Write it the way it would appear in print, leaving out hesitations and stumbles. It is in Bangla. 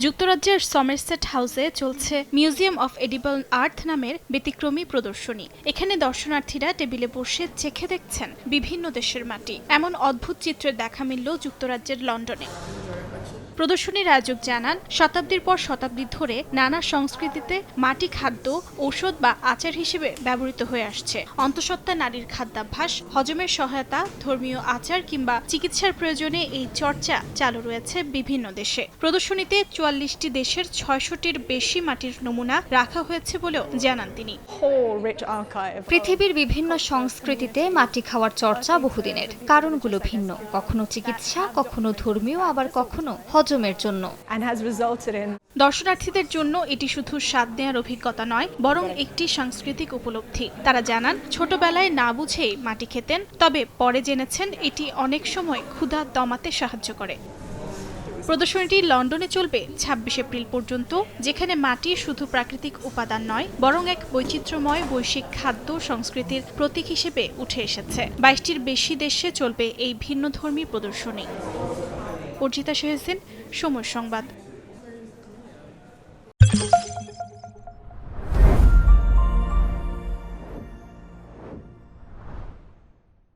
যুক্তরাজ্যের সমারসেট হাউসে চলছে মিউজিয়াম অফ এডিবল আর্থ নামের ব্যতিক্রমী প্রদর্শনী। এখানে দর্শনার্থীরা টেবিলে বসে চেখে দেখছেন বিভিন্ন দেশের মাটি। এমন অদ্ভুত চিত্রের দেখা মিলল যুক্তরাজ্যের লন্ডনে। প্রদর্শনীর আয়োজক জানান, শতাব্দীর পর শতাব্দী ধরে নানা সংস্কৃতিতে মাটি খাদ্য, ঔষধ বা আচার হিসেবে ব্যবহৃত হয়ে আসছে। অন্তঃসত্ত্বা নারীর খাদ্যাভ্যাস, হজমের সহায়তা, ধর্মীয় আচার কিংবা চিকিৎসার প্রয়োজনে এই চর্চা চালু রয়েছে বিভিন্ন দেশে। প্রদর্শনীতে ৪৪টি দেশের ৬০০টির বেশি মাটির নমুনা রাখা হয়েছে বলেও জানান তিনি। পৃথিবীর বিভিন্ন সংস্কৃতিতে মাটি খাওয়ার চর্চা বহুদিনের। কারণগুলো ভিন্ন, কখনো চিকিৎসা, কখনো ধর্মীয়, আবার কখনো হজমের জন্য। দর্শনার্থীদের জন্য এটি শুধু স্বাদ নেওয়ার অভিজ্ঞতা নয়, বরং একটি সাংস্কৃতিক উপলব্ধি। তারা জানান, ছোটবেলায় না বুঝেই মাটি খেতেন, তবে পরে জেনেছেন এটি অনেক সময় ক্ষুধা দমাতে সাহায্য করে। প্রদর্শনীটি লন্ডনে চলবে ২৬ এপ্রিল পর্যন্ত, যেখানে মাটি শুধু প্রাকৃতিক উপাদান নয়, বরং এক বৈচিত্র্যময় বৈশ্বিক খাদ্য সংস্কৃতির প্রতীক হিসেবে উঠে এসেছে। ২২টির বেশি দেশে চলবে এই ভিন্নধর্মী প্রদর্শনী। অর্জিতা শেহসিন, সময় সংবাদ।